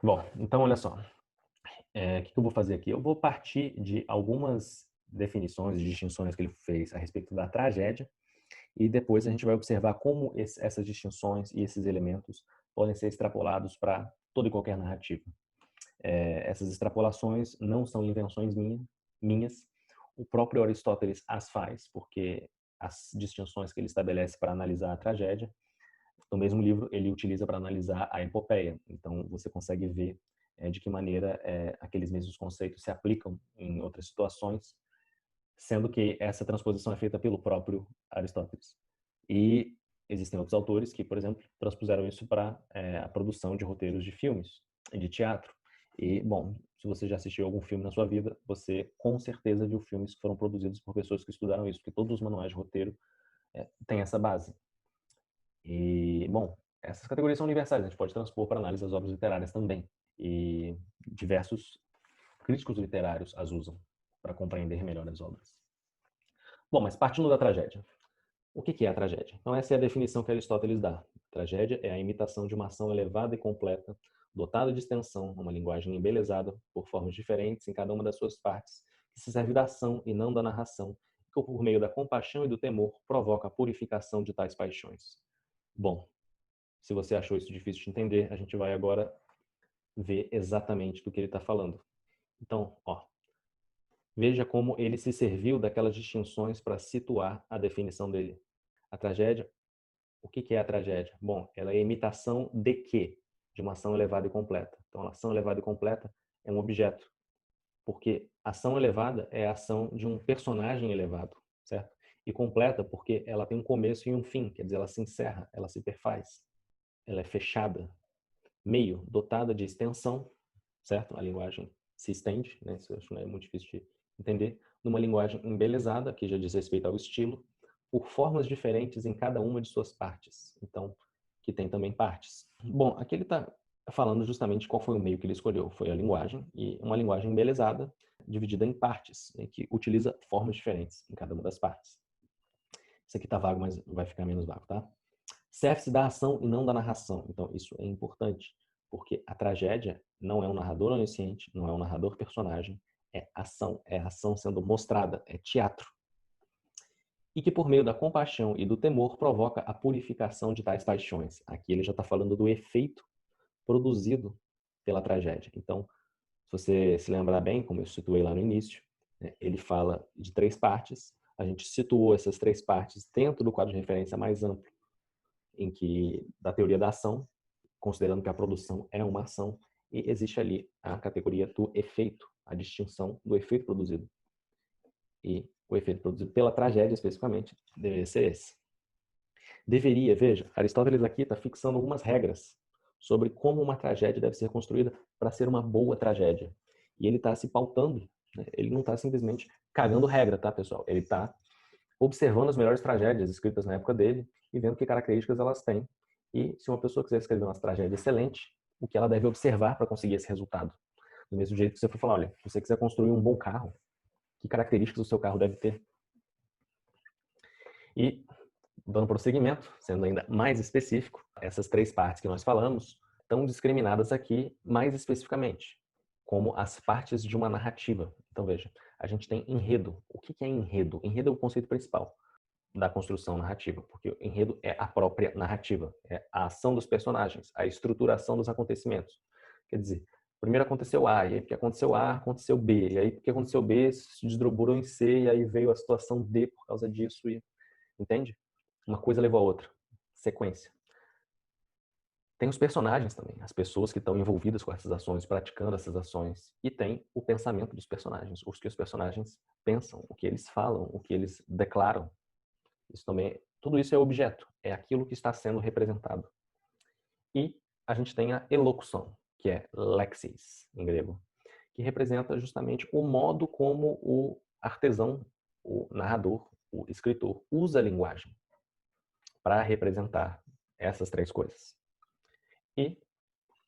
Bom, então olha só, o que que eu vou fazer aqui? Eu vou partir de algumas definições e distinções que ele fez a respeito da tragédia e depois a gente vai observar como essas distinções e esses elementos podem ser extrapolados para toda e qualquer narrativa. Essas extrapolações não são invenções minhas, o próprio Aristóteles as faz, porque as distinções que ele estabelece para analisar a tragédia, no mesmo livro ele utiliza para analisar a epopeia. Então você consegue ver de que maneira aqueles mesmos conceitos se aplicam em outras situações, sendo que essa transposição é feita pelo próprio Aristóteles. E existem outros autores que, por exemplo, transpuseram isso para a produção de roteiros de filmes e de teatro. E, bom, se você já assistiu algum filme na sua vida, você com certeza viu filmes que foram produzidos por pessoas que estudaram isso, porque todos os manuais de roteiro têm essa base. E, bom, essas categorias são universais, a gente pode transpor para análise das obras literárias também. E diversos críticos literários as usam para compreender melhor as obras. Bom, mas partindo da tragédia. O que é a tragédia? Então, essa é a definição que Aristóteles dá. Tragédia é a imitação de uma ação elevada e completa, dotada de extensão, uma linguagem embelezada por formas diferentes em cada uma das suas partes, que se serve da ação e não da narração, que por meio da compaixão e do temor provoca a purificação de tais paixões. Bom, se você achou isso difícil de entender, a gente vai agora ver exatamente do que ele está falando. Então, veja como ele se serviu daquelas distinções para situar a definição dele. A tragédia, o que é a tragédia? Bom, ela é a imitação de quê? De uma ação elevada e completa. Então, a ação elevada e completa é um objeto, porque ação elevada é a ação de um personagem elevado, certo? E completa porque ela tem um começo e um fim, quer dizer, ela se encerra, ela se perfaz, ela é fechada. Meio, dotada de extensão, certo? A linguagem se estende, né? Isso eu acho que não é muito difícil de entender. Numa linguagem embelezada, que já diz respeito ao estilo, por formas diferentes em cada uma de suas partes. Então, que tem também partes. Bom, aqui ele está falando justamente qual foi o meio que ele escolheu. Foi a linguagem, e uma linguagem embelezada, dividida em partes, né, que utiliza formas diferentes em cada uma das partes. Isso aqui está vago, mas vai ficar menos vago, tá? Serve-se da ação e não da narração. Então, isso é importante, porque a tragédia não é um narrador onisciente, não é um narrador personagem, é ação sendo mostrada, é teatro. E que por meio da compaixão e do temor provoca a purificação de tais paixões. Aqui ele já está falando do efeito produzido pela tragédia. Então, se você se lembrar bem, como eu situei lá no início, né, ele fala de três partes. A gente situou essas três partes dentro do quadro de referência mais amplo, em que da teoria da ação, considerando que a produção é uma ação, e existe ali a categoria do efeito, a distinção do efeito produzido. E o efeito produzido pela tragédia, especificamente, deveria ser esse. Veja, Aristóteles aqui está fixando algumas regras sobre como uma tragédia deve ser construída para ser uma boa tragédia. E ele está se pautando, né? Ele não está simplesmente cagando regra, tá, pessoal? Ele está observando as melhores tragédias escritas na época dele e vendo que características elas têm. E se uma pessoa quiser escrever uma tragédia excelente, o que ela deve observar para conseguir esse resultado. Do mesmo jeito que você for falar, olha, se você quiser construir um bom carro, que características o seu carro deve ter? E, dando prosseguimento, sendo ainda mais específico, essas três partes que nós falamos estão discriminadas aqui mais especificamente, como as partes de uma narrativa. Então, veja, a gente tem enredo. O que é enredo? Enredo é o conceito principal da construção narrativa, porque o enredo é a própria narrativa, é a ação dos personagens, a estruturação dos acontecimentos. Quer dizer, primeiro aconteceu A, e aí porque aconteceu A, aconteceu B, e aí porque aconteceu B, se desdobrou em C, e aí veio a situação D por causa disso, e entende? Uma coisa levou a outra. Sequência. Tem os personagens também, as pessoas que estão envolvidas com essas ações, praticando essas ações. E tem o pensamento dos personagens, os que os personagens pensam, o que eles falam, o que eles declaram. Isso também, tudo isso é objeto, é aquilo que está sendo representado. E a gente tem a elocução, que é lexis, em grego, que representa justamente o modo como o artesão, o narrador, o escritor usa a linguagem para representar essas três coisas. E,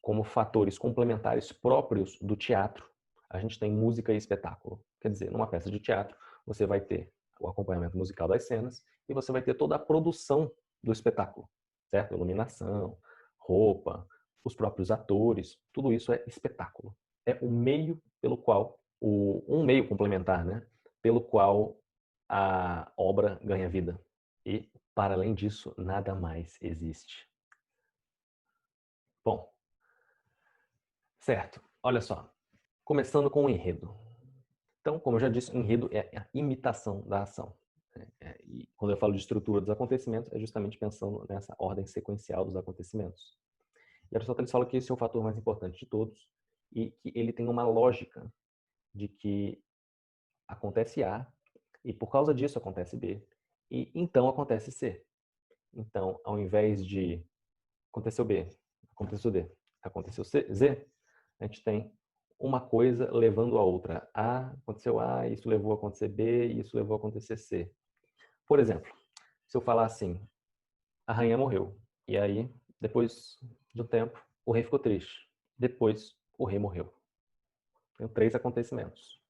como fatores complementares próprios do teatro, a gente tem música e espetáculo. Quer dizer, numa peça de teatro, você vai ter o acompanhamento musical das cenas e você vai ter toda a produção do espetáculo, certo? Iluminação, roupa, os próprios atores, tudo isso é espetáculo. É o meio pelo qual, um meio complementar, né? Pelo qual a obra ganha vida. E, para além disso, nada mais existe. Bom, certo. Olha só. Começando com o enredo. Então, como eu já disse, o enredo é a imitação da ação. E quando eu falo de estrutura dos acontecimentos, é justamente pensando nessa ordem sequencial dos acontecimentos. E Aristóteles fala que esse é o fator mais importante de todos e que ele tem uma lógica de que acontece A e por causa disso acontece B e então acontece C. Então, ao invés de aconteceu B, aconteceu D, aconteceu C, Z, a gente tem uma coisa levando a outra. Aconteceu A, isso levou a acontecer B, e isso levou a acontecer C. Por exemplo, se eu falar assim, a rainha morreu, e aí, depois de um tempo, o rei ficou triste. Depois, o rei morreu. Tem 3 acontecimentos.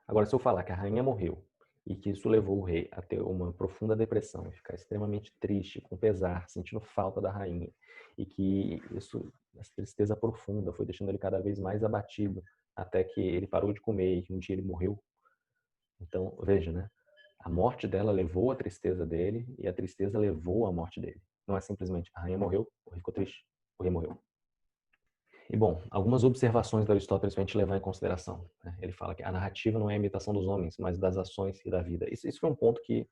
Agora, se eu falar que a rainha morreu e que isso levou o rei a ter uma profunda depressão e ficar extremamente triste, com pesar, sentindo falta da rainha, e que isso, essa tristeza profunda, foi deixando ele cada vez mais abatido, até que ele parou de comer e que um dia ele morreu. Então, veja, né? A morte dela levou a tristeza dele e a tristeza levou a morte dele. Não é simplesmente a rainha morreu, o rei ficou triste, o rei morreu. E, bom, algumas observações de Aristóteles para a gente levar em consideração, né? Ele fala que a narrativa não é a imitação dos homens, mas das ações e da vida. Isso foi um ponto que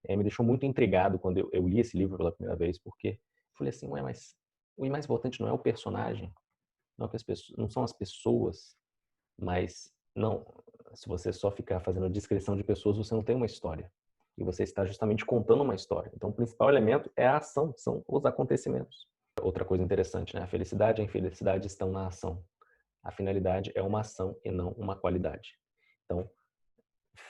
me deixou muito intrigado quando eu li esse livro pela primeira vez, porque eu falei assim, ué, mas o mais importante não é o personagem, não, que as pessoas, não são as pessoas, mas não, se você só ficar fazendo descrição de pessoas, você não tem uma história. E você está justamente contando uma história. Então, o principal elemento é a ação, são os acontecimentos. Outra coisa interessante, né? A felicidade e a infelicidade estão na ação. A finalidade é uma ação e não uma qualidade. Então,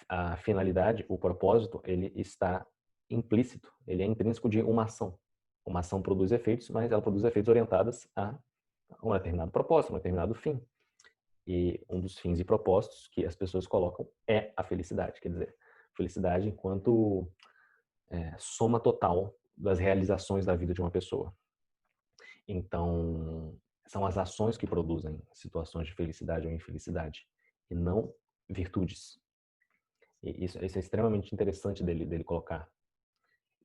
a finalidade, o propósito, ele está implícito, ele é intrínseco de uma ação. Uma ação produz efeitos, mas ela produz efeitos orientados a um determinado propósito, um determinado fim. E um dos fins e propósitos que as pessoas colocam é a felicidade, quer dizer, felicidade enquanto soma total das realizações da vida de uma pessoa. Então, são as ações que produzem situações de felicidade ou infelicidade, e não virtudes. E isso é extremamente interessante dele colocar.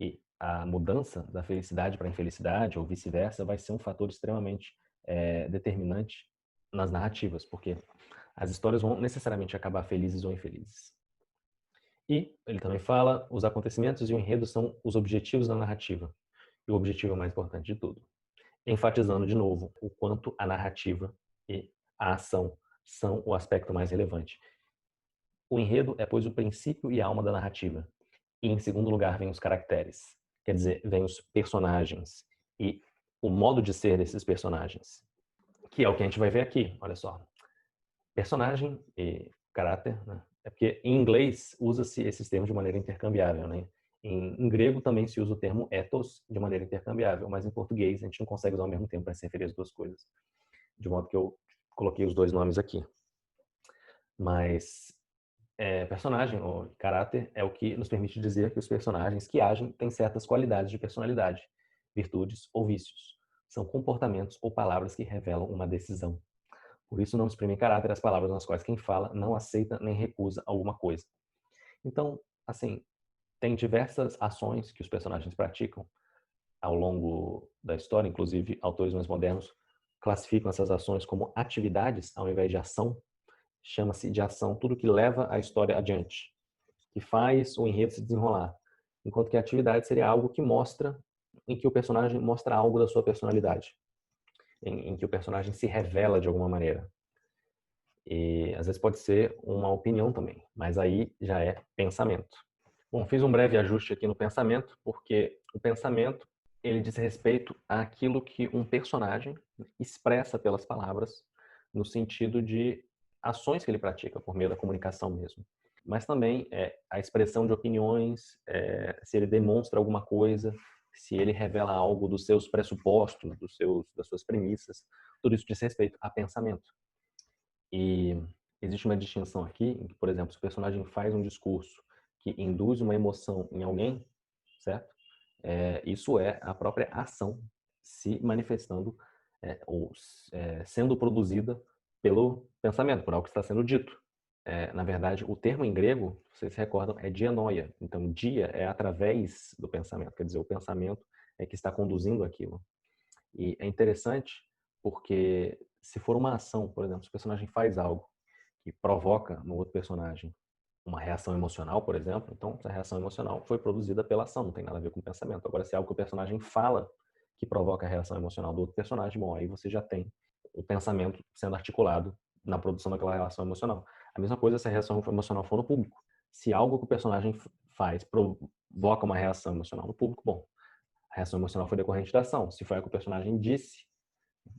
E a mudança da felicidade para a infelicidade, ou vice-versa, vai ser um fator extremamente determinante nas narrativas, porque as histórias vão necessariamente acabar felizes ou infelizes. E ele também fala, os acontecimentos e o enredo são os objetivos da narrativa. E o objetivo é o mais importante de tudo. Enfatizando de novo o quanto a narrativa e a ação são o aspecto mais relevante. O enredo é, pois, o princípio e a alma da narrativa. E, em segundo lugar, vem os caracteres. Quer dizer, vem os personagens e o modo de ser desses personagens. Que é o que a gente vai ver aqui, olha só. Personagem e caráter, né? É porque em inglês usa-se esses termos de maneira intercambiável, né? Em grego também se usa o termo ethos de maneira intercambiável, mas em português a gente não consegue usar ao mesmo tempo para se referir às duas coisas. De modo que eu coloquei os dois nomes aqui. Mas personagem ou caráter é o que nos permite dizer que os personagens que agem têm certas qualidades de personalidade, virtudes ou vícios. São comportamentos ou palavras que revelam uma decisão. Por isso não exprimem caráter as palavras nas quais quem fala não aceita nem recusa alguma coisa. Então, assim, tem diversas ações que os personagens praticam ao longo da história, inclusive autores mais modernos classificam essas ações como atividades ao invés de ação. Chama-se de ação tudo que leva a história adiante, que faz o enredo se desenrolar. Enquanto que a atividade seria algo que mostra, em que o personagem mostra algo da sua personalidade, em que o personagem se revela de alguma maneira. E às vezes pode ser uma opinião também, mas aí já é pensamento. Bom, fiz um breve ajuste aqui no pensamento, porque o pensamento ele diz respeito àquilo que um personagem expressa pelas palavras, no sentido de ações que ele pratica por meio da comunicação mesmo. Mas também a expressão de opiniões, se ele demonstra alguma coisa, se ele revela algo dos seus pressupostos, das suas premissas, tudo isso diz respeito a pensamento. E existe uma distinção aqui, em que, por exemplo, se o personagem faz um discurso que induz uma emoção em alguém, certo? Isso é a própria ação se manifestando sendo produzida pelo pensamento, por algo que está sendo dito. Na verdade, o termo em grego, vocês se recordam, é dianoia. Então, dia é através do pensamento, quer dizer, o pensamento é que está conduzindo aquilo. E é interessante porque se for uma ação, por exemplo, se o personagem faz algo que provoca no outro personagem uma reação emocional, por exemplo, então essa reação emocional foi produzida pela ação, não tem nada a ver com o pensamento. Agora, se é algo que o personagem fala que provoca a reação emocional do outro personagem, bom, aí você já tem o pensamento sendo articulado na produção daquela reação emocional. A mesma coisa se a reação emocional for no público. Se algo que o personagem faz provoca uma reação emocional no público, bom, a reação emocional foi decorrente da ação. Se foi algo que o personagem disse,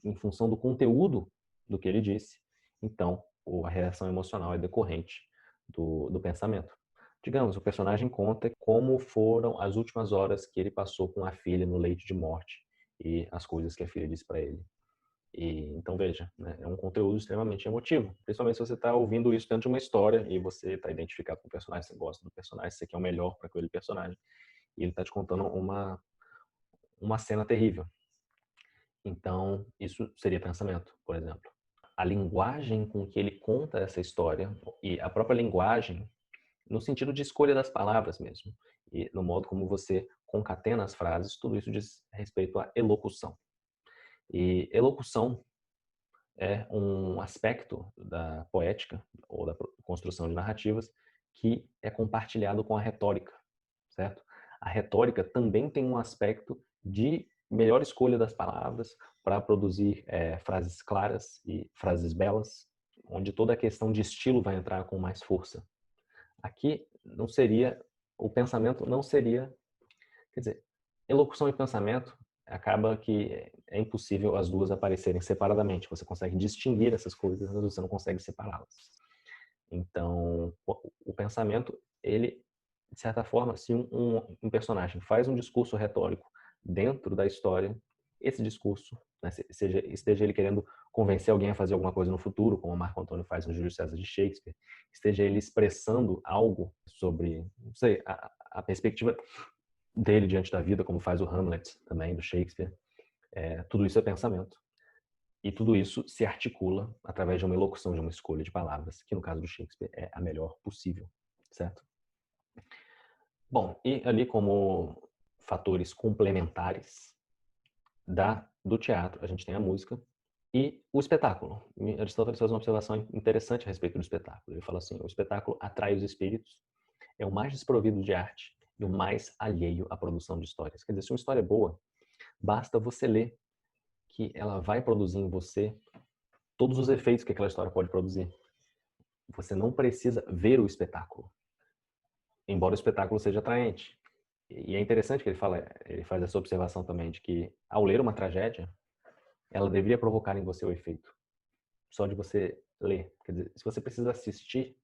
em função do conteúdo do que ele disse, então a reação emocional é decorrente do pensamento. Digamos, o personagem conta como foram as últimas horas que ele passou com a filha no leito de morte e as coisas que a filha disse para ele. Então, veja, né, é um conteúdo extremamente emotivo. Principalmente se você está ouvindo isso dentro de uma história e você está identificado com o personagem, você gosta do personagem, você quer o melhor para aquele personagem. E ele está te contando uma cena terrível. Então, isso seria pensamento, por exemplo. A linguagem com que ele conta essa história e a própria linguagem, no sentido de escolha das palavras mesmo, e no modo como você concatena as frases, tudo isso diz respeito à elocução. E elocução é um aspecto da poética ou da construção de narrativas que é compartilhado com a retórica, certo? A retórica também tem um aspecto de melhor escolha das palavras para produzir frases claras e frases belas, onde toda a questão de estilo vai entrar com mais força. Aqui não seria, o pensamento não seria, quer dizer, elocução e pensamento acaba que é impossível as duas aparecerem separadamente. Você consegue distinguir essas coisas, mas você não consegue separá-las. Então, o pensamento, ele, de certa forma, se um personagem faz um discurso retórico dentro da história, esse discurso, né, esteja ele querendo convencer alguém a fazer alguma coisa no futuro, como o Marco Antônio faz no Júlio César de Shakespeare, esteja ele expressando algo sobre, não sei, a perspectiva dele diante da vida, como faz o Hamlet também, do Shakespeare, tudo isso é pensamento. E tudo isso se articula através de uma elocução, de uma escolha de palavras, que no caso do Shakespeare é a melhor possível, certo? Bom, e ali como fatores complementares do teatro, a gente tem a música e o espetáculo. Aristóteles faz uma observação interessante a respeito do espetáculo. Ele fala assim, o espetáculo atrai os espíritos, é o mais desprovido de arte e o mais alheio à produção de histórias. Quer dizer, se uma história é boa, basta você ler que ela vai produzir em você todos os efeitos que aquela história pode produzir. Você não precisa ver o espetáculo, embora o espetáculo seja atraente. E é interessante que ele faz essa observação também de que ao ler uma tragédia, ela deveria provocar em você o efeito. Só de você ler. Quer dizer, se você precisa assistir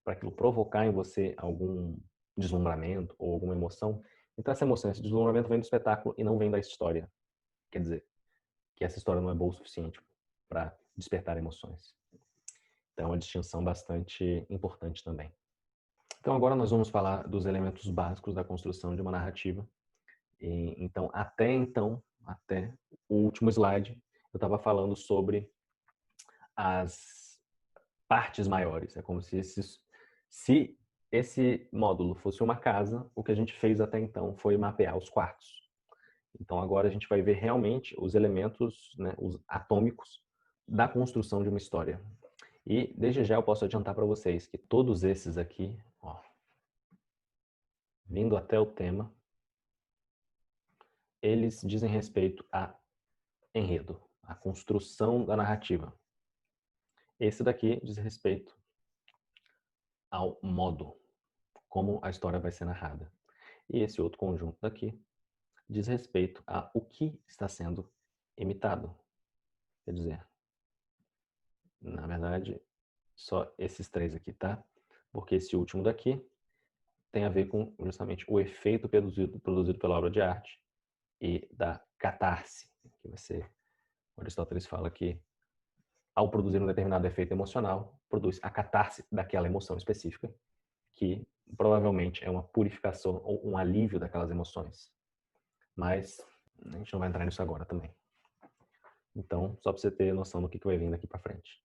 para aquilo provocar em você algum deslumbramento ou alguma emoção, então essa emoção, esse deslumbramento vem do espetáculo e não vem da história. Quer dizer, que essa história não é boa o suficiente para despertar emoções. Então é uma distinção bastante importante também. Então agora nós vamos falar dos elementos básicos da construção de uma narrativa. Então, até o último slide, eu estava falando sobre as partes maiores. É como se esse módulo fosse uma casa, o que a gente fez até então foi mapear os quartos. Então agora a gente vai ver realmente os elementos, né, os atômicos da construção de uma história. E desde já eu posso adiantar para vocês que todos esses aqui, ó, vindo até o tema, eles dizem respeito a enredo, a construção da narrativa. Esse daqui diz respeito ao modo, como a história vai ser narrada. E esse outro conjunto daqui diz respeito a o que está sendo imitado. Quer dizer, na verdade, só esses três aqui, tá? Porque esse último daqui tem a ver com justamente o efeito produzido pela obra de arte e da catarse, que vai ser, o Aristóteles fala que ao produzir um determinado efeito emocional, produz a catarse daquela emoção específica, que provavelmente é uma purificação ou um alívio daquelas emoções. Mas a gente não vai entrar nisso agora também. Então, só para você ter noção do que vai vir daqui para frente.